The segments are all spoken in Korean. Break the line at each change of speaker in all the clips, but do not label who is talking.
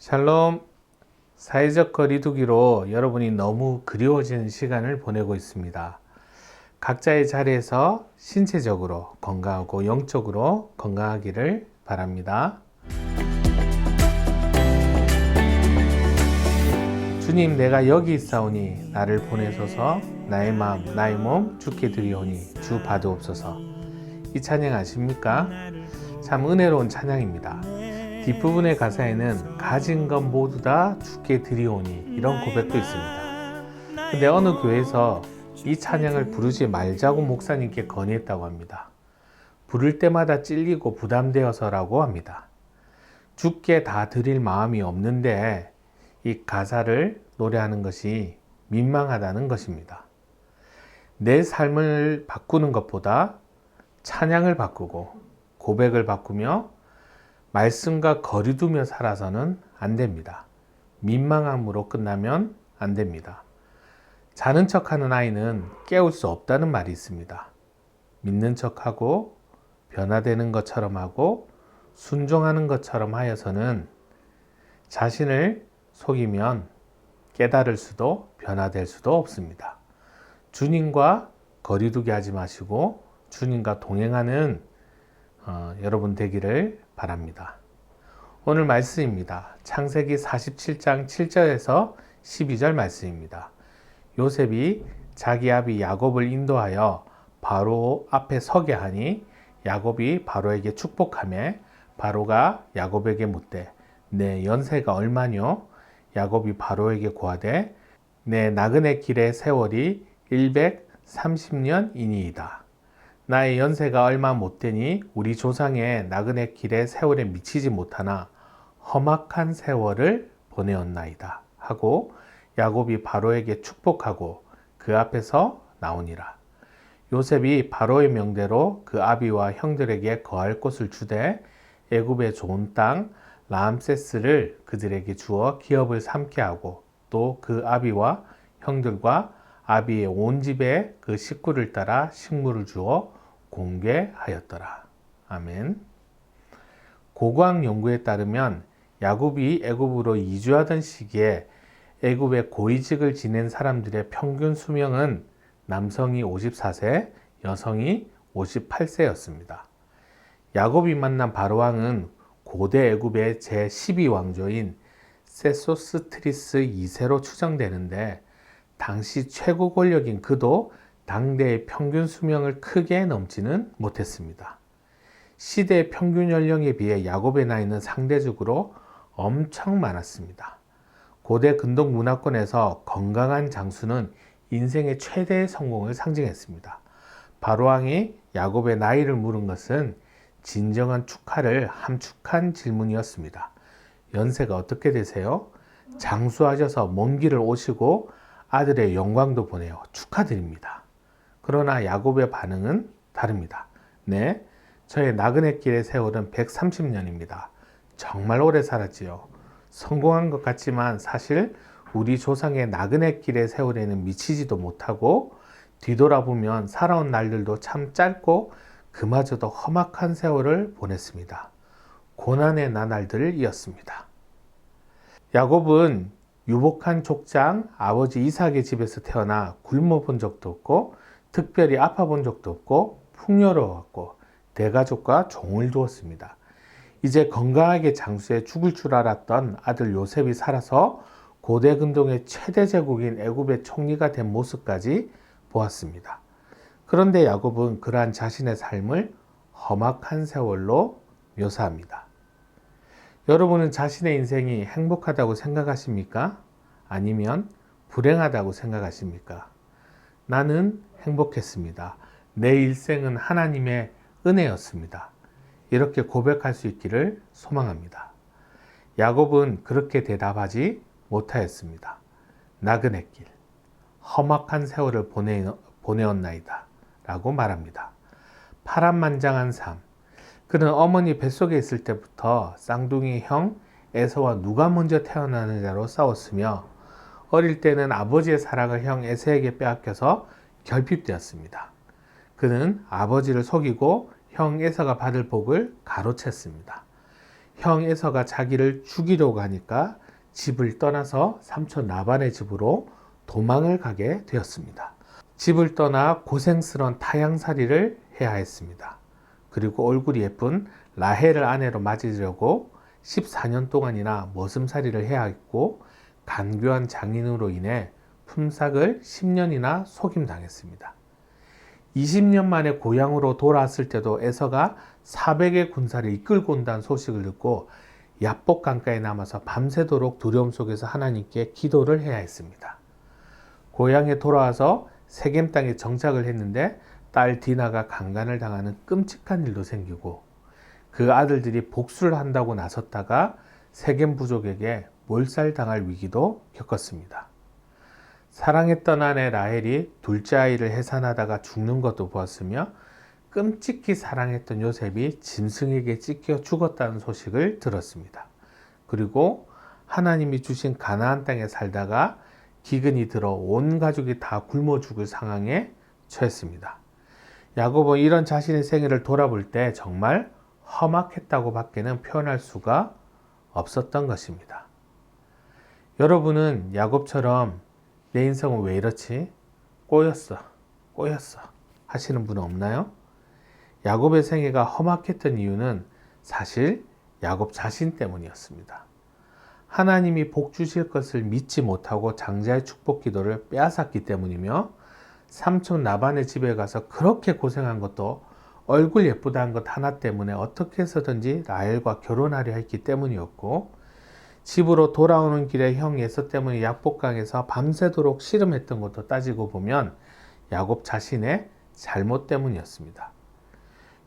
샬롬. 사회적 거리두기로 여러분이 너무 그리워지는 시간을 보내고 있습니다. 각자의 자리에서 신체적으로 건강하고 영적으로 건강하기를 바랍니다. 주님, 내가 여기 있사오니 나를 보내소서. 나의 마음 나의 몸 주께 드리오니 주 받으옵소서. 이 찬양 아십니까? 참 은혜로운 찬양입니다. 뒷부분의 가사에는 가진 것 모두 다 주께 드리오니 이런 고백도 있습니다. 근데 어느 교회에서 이 찬양을 부르지 말자고 목사님께 건의했다고 합니다. 부를 때마다 찔리고 부담되어서라고 합니다. 주께 다 드릴 마음이 없는데 이 가사를 노래하는 것이 민망하다는 것입니다. 내 삶을 바꾸는 것보다 찬양을 바꾸고 고백을 바꾸며 말씀과 거리두며 살아서는 안 됩니다. 민망함으로 끝나면 안 됩니다. 자는 척하는 아이는 깨울 수 없다는 말이 있습니다. 믿는 척하고 변화되는 것처럼 하고 순종하는 것처럼 하여서는 자신을 속이면 깨달을 수도 변화될 수도 없습니다. 주님과 거리두기 하지 마시고 주님과 동행하는 여러분 되기를 바랍니다. 오늘 말씀입니다. 창세기 47장 7절에서 12절 말씀입니다. 요셉이 자기 아비 야곱을 인도하여 바로 앞에 서게 하니 야곱이 바로에게 축복하며 바로가 야곱에게 묻되 내 연세가 얼마뇨? 야곱이 바로에게 고하되 내 나그네 길의 세월이 130년이니이다. 나의 연세가 얼마 못되니 우리 조상의 나그네 길의 세월에 미치지 못하나 험악한 세월을 보내었나이다 하고 야곱이 바로에게 축복하고 그 앞에서 나오니라. 요셉이 바로의 명대로 그 아비와 형들에게 거할 곳을 주되 애굽의 좋은 땅 라암세스를 그들에게 주어 기업을 삼게 하고 또 그 아비와 형들과 아비의 온 집에 그 식구를 따라 식물을 주어 공개하였더라. 아멘. 고고학 연구에 따르면 야곱이 애굽으로 이주하던 시기에 애굽의 고위직을 지낸 사람들의 평균 수명은 남성이 54세, 여성이 58세였습니다. 야곱이 만난 바로왕은 고대 애굽의 제12왕조인 세소스트리스 2세로 추정되는데 당시 최고 권력인 그도 당대의 평균 수명을 크게 넘지는 못했습니다. 시대의 평균 연령에 비해 야곱의 나이는 상대적으로 엄청 많았습니다. 고대 근동 문화권에서 건강한 장수는 인생의 최대의 성공을 상징했습니다. 바로왕이 야곱의 나이를 물은 것은 진정한 축하를 함축한 질문이었습니다. 연세가 어떻게 되세요? 장수하셔서 먼 길을 오시고 아들의 영광도 보내어 축하드립니다. 그러나 야곱의 반응은 다릅니다. 네, 저의 나그네 길의 세월은 130년입니다. 정말 오래 살았지요. 성공한 것 같지만 사실 우리 조상의 나그네 길의 세월에는 미치지도 못하고 뒤돌아보면 살아온 날들도 참 짧고 그마저도 험악한 세월을 보냈습니다. 고난의 나날들이었습니다. 야곱은 유복한 족장 아버지 이삭의 집에서 태어나 굶어본 적도 없고 특별히 아파본 적도 없고 풍요로웠고 대가족과 종을 두었습니다. 이제 건강하게 장수해 죽을 줄 알았던 아들 요셉이 살아서 고대 근동의 최대 제국인 애굽의 총리가 된 모습까지 보았습니다. 그런데 야곱은 그러한 자신의 삶을 험악한 세월로 묘사합니다. 여러분은 자신의 인생이 행복하다고 생각하십니까? 아니면 불행하다고 생각하십니까? 나는 행복했습니다. 내 일생은 하나님의 은혜였습니다. 이렇게 고백할 수 있기를 소망합니다. 야곱은 그렇게 대답하지 못하였습니다. 나그네 길, 험악한 세월을 보내었나이다 라고 말합니다. 파란만장한 삶. 그는 어머니 뱃속에 있을 때부터 쌍둥이 형 에서와 누가 먼저 태어나느냐로 싸웠으며 어릴 때는 아버지의 사랑을 형 에서에게 빼앗겨서 결핍되었습니다. 그는 아버지를 속이고 형 에서가 받을 복을 가로챘습니다. 형 에서가 자기를 죽이려고 하니까 집을 떠나서 삼촌 라반의 집으로 도망을 가게 되었습니다. 집을 떠나 고생스러운 타향살이를 해야 했습니다. 그리고 얼굴이 예쁜 라헬을 아내로 맞으려고 14년 동안이나 머슴살이를 해야 했고, 간교한 장인으로 인해 품삯을 10년이나 속임당했습니다. 20년 만에 고향으로 돌아왔을 때도 에서가 400의 군사를 이끌고 온다는 소식을 듣고 야복 강가에 남아서 밤새도록 두려움 속에서 하나님께 기도를 해야 했습니다. 고향에 돌아와서 세겜 땅에 정착을 했는데 딸 디나가 강간을 당하는 끔찍한 일도 생기고, 그 아들들이 복수를 한다고 나섰다가 세겜 부족에게 몰살당할 위기도 겪었습니다. 사랑했던 아내 라헬이 둘째 아이를 해산하다가 죽는 것도 보았으며, 끔찍히 사랑했던 요셉이 짐승에게 찢겨 죽었다는 소식을 들었습니다. 그리고 하나님이 주신 가나안 땅에 살다가 기근이 들어 온 가족이 다 굶어 죽을 상황에 처했습니다. 야곱은 이런 자신의 생애를 돌아볼 때 정말 험악했다고 밖에는 표현할 수가 없었던 것입니다. 여러분은 야곱처럼 내 인생은 왜 이렇지? 꼬였어 하시는 분은 없나요? 야곱의 생애가 험악했던 이유는 사실 야곱 자신 때문이었습니다. 하나님이 복 주실 것을 믿지 못하고 장자의 축복 기도를 빼앗았기 때문이며, 삼촌 라반의 집에 가서 그렇게 고생한 것도 얼굴 예쁘다는 것 하나 때문에 어떻게 해서든지 라헬과 결혼하려 했기 때문이었고, 집으로 돌아오는 길에 형 에서 때문에 약복강에서 밤새도록 씨름했던 것도 따지고 보면 야곱 자신의 잘못 때문이었습니다.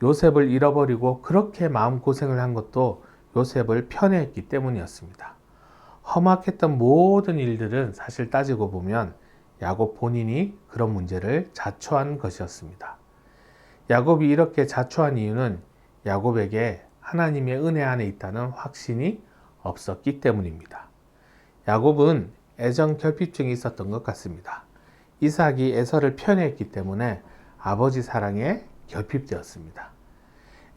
요셉을 잃어버리고 그렇게 마음고생을 한 것도 요셉을 편애했기 때문이었습니다. 험악했던 모든 일들은 사실 따지고 보면 야곱 본인이 그런 문제를 자초한 것이었습니다. 야곱이 이렇게 자초한 이유는 야곱에게 하나님의 은혜 안에 있다는 확신이 없었기 때문입니다. 야곱은 애정 결핍증이 있었던 것 같습니다. 이삭이 에서를 편애했기 때문에 아버지 사랑에 결핍되었습니다.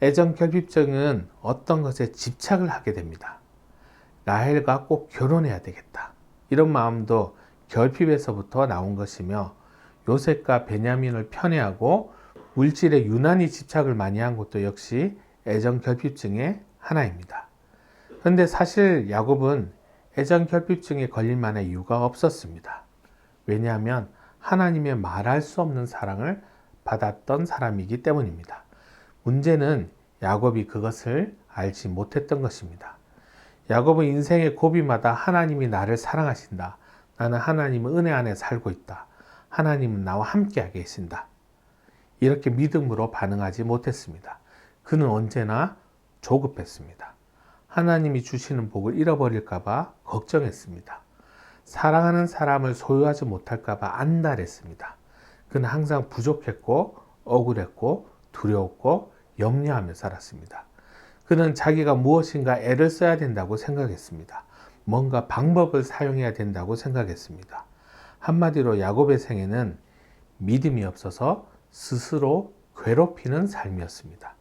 애정 결핍증은 어떤 것에 집착을 하게 됩니다. 라헬과 꼭 결혼해야 되겠다, 이런 마음도 결핍에서부터 나온 것이며, 요셉과 베냐민을 편애하고 물질에 유난히 집착을 많이 한 것도 역시 애정 결핍증의 하나입니다. 그런데 사실 야곱은 애정 결핍증에 걸릴 만한 이유가 없었습니다. 왜냐하면 하나님의 말할 수 없는 사랑을 받았던 사람이기 때문입니다. 문제는 야곱이 그것을 알지 못했던 것입니다. 야곱은 인생의 고비마다 하나님이 나를 사랑하신다, 나는 하나님의 은혜 안에 살고 있다, 하나님은 나와 함께 계신다, 이렇게 믿음으로 반응하지 못했습니다. 그는 언제나 조급했습니다. 하나님이 주시는 복을 잃어버릴까 봐 걱정했습니다. 사랑하는 사람을 소유하지 못할까 봐 안달했습니다. 그는 항상 부족했고 억울했고 두려웠고 염려하며 살았습니다. 그는 자기가 무엇인가 애를 써야 된다고 생각했습니다. 뭔가 방법을 사용해야 된다고 생각했습니다. 한마디로 야곱의 생애는 믿음이 없어서 스스로 괴롭히는 삶이었습니다.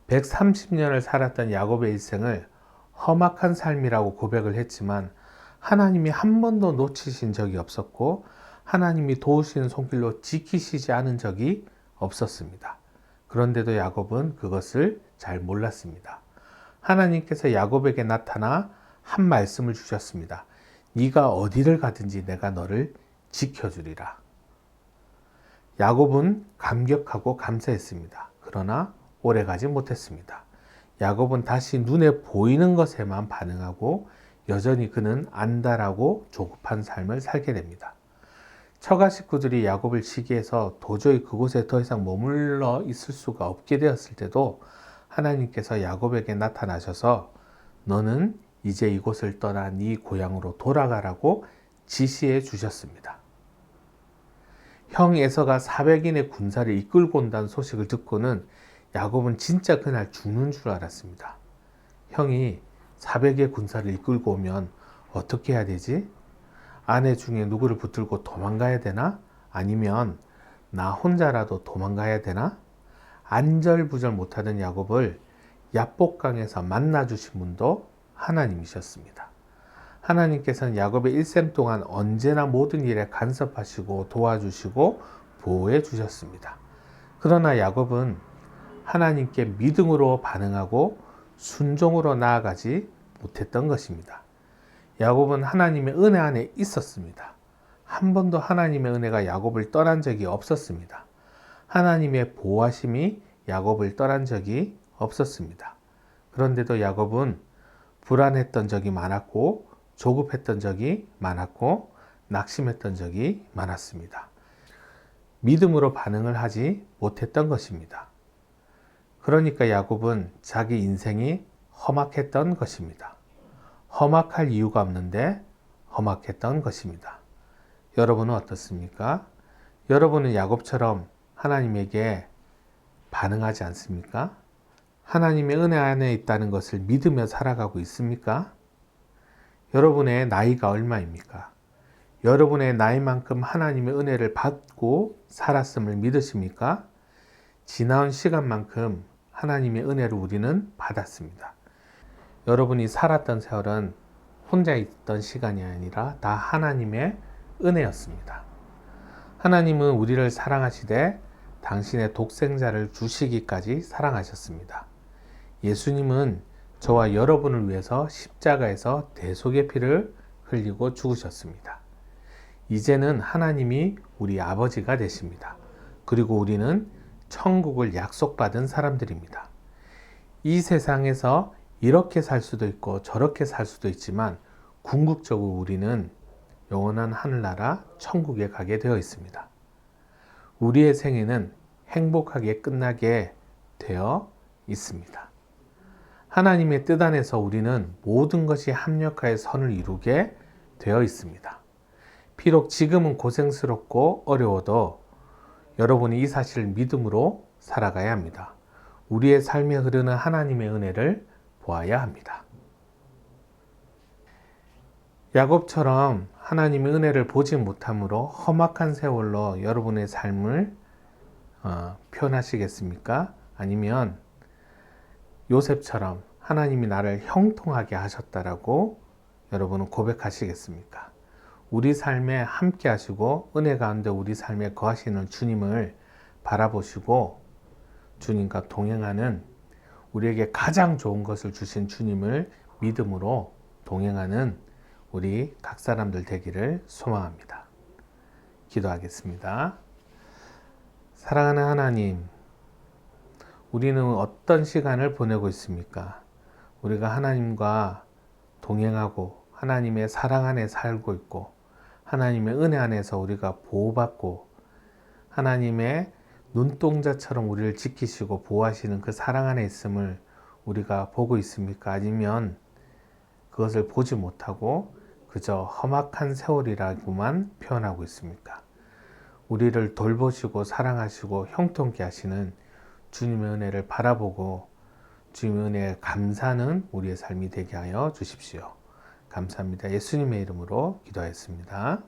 130년을 살았던 야곱의 일생을 험악한 삶이라고 고백을 했지만, 하나님이 한 번도 놓치신 적이 없었고 하나님이 도우시는 손길로 지키시지 않은 적이 없었습니다. 그런데도 야곱은 그것을 잘 몰랐습니다. 하나님께서 야곱에게 나타나 한 말씀을 주셨습니다. 네가 어디를 가든지 내가 너를 지켜주리라. 야곱은 감격하고 감사했습니다. 그러나 오래가지 못했습니다. 야곱은 다시 눈에 보이는 것에만 반응하고 여전히 그는 안달하고 조급한 삶을 살게 됩니다. 처가 식구들이 야곱을 시기해서 도저히 그곳에 더 이상 머물러 있을 수가 없게 되었을 때도 하나님께서 야곱에게 나타나셔서 너는 이제 이곳을 떠나 네 고향으로 돌아가라고 지시해 주셨습니다. 형 에서가 400인의 군사를 이끌고 온다는 소식을 듣고는 야곱은 진짜 그날 죽는 줄 알았습니다. 형이 400의 군사를 이끌고 오면 어떻게 해야 되지? 아내 중에 누구를 붙들고 도망가야 되나? 아니면 나 혼자라도 도망가야 되나? 안절부절 못하던 야곱을 야복강에서 만나 주신 분도 하나님이셨습니다. 하나님께서는 야곱의 일생 동안 언제나 모든 일에 간섭하시고 도와주시고 보호해 주셨습니다. 그러나 야곱은 하나님께 믿음으로 반응하고 순종으로 나아가지 못했던 것입니다. 야곱은 하나님의 은혜 안에 있었습니다. 한 번도 하나님의 은혜가 야곱을 떠난 적이 없었습니다. 하나님의 보호하심이 야곱을 떠난 적이 없었습니다. 그런데도 야곱은 불안했던 적이 많았고 조급했던 적이 많았고 낙심했던 적이 많았습니다. 믿음으로 반응을 하지 못했던 것입니다. 그러니까 야곱은 자기 인생이 험악했던 것입니다. 험악할 이유가 없는데 험악했던 것입니다. 여러분은 어떻습니까? 여러분은 야곱처럼 하나님에게 반응하지 않습니까? 하나님의 은혜 안에 있다는 것을 믿으며 살아가고 있습니까? 여러분의 나이가 얼마입니까? 여러분의 나이만큼 하나님의 은혜를 받고 살았음을 믿으십니까? 지나온 시간만큼 하나님의 은혜를 우리는 받았습니다. 여러분이 살았던 세월은 혼자 있던 시간이 아니라 다 하나님의 은혜였습니다. 하나님은 우리를 사랑하시되 당신의 독생자를 주시기까지 사랑하셨습니다. 예수님은 저와 여러분을 위해서 십자가에서 대속의 피를 흘리고 죽으셨습니다. 이제는 하나님이 우리 아버지가 되십니다. 그리고 우리는 천국을 약속받은 사람들입니다. 이 세상에서 이렇게 살 수도 있고 저렇게 살 수도 있지만 궁극적으로 우리는 영원한 하늘나라 천국에 가게 되어 있습니다. 우리의 생애는 행복하게 끝나게 되어 있습니다. 하나님의 뜻 안에서 우리는 모든 것이 합력하여 선을 이루게 되어 있습니다. 비록 지금은 고생스럽고 어려워도 여러분이 이 사실을 믿음으로 살아가야 합니다. 우리의 삶에 흐르는 하나님의 은혜를 보아야 합니다. 야곱처럼 하나님의 은혜를 보지 못함으로 험악한 세월로 여러분의 삶을 표현하시겠습니까? 아니면 요셉처럼 하나님이 나를 형통하게 하셨다라고 여러분은 고백하시겠습니까? 우리 삶에 함께 하시고 은혜 가운데 우리 삶에 거하시는 주님을 바라보시고 주님과 동행하는, 우리에게 가장 좋은 것을 주신 주님을 믿음으로 동행하는 우리 각 사람들 되기를 소망합니다. 기도하겠습니다. 사랑하는 하나님, 우리는 어떤 시간을 보내고 있습니까? 우리가 하나님과 동행하고 하나님의 사랑 안에 살고 있고 하나님의 은혜 안에서 우리가 보호받고 하나님의 눈동자처럼 우리를 지키시고 보호하시는 그 사랑 안에 있음을 우리가 보고 있습니까? 아니면 그것을 보지 못하고 그저 험악한 세월이라고만 표현하고 있습니까? 우리를 돌보시고 사랑하시고 형통케 하시는 주님의 은혜를 바라보고 주님의 은혜에 감사하는 우리의 삶이 되게 하여 주십시오. 감사합니다. 예수님의 이름으로 기도하였습니다.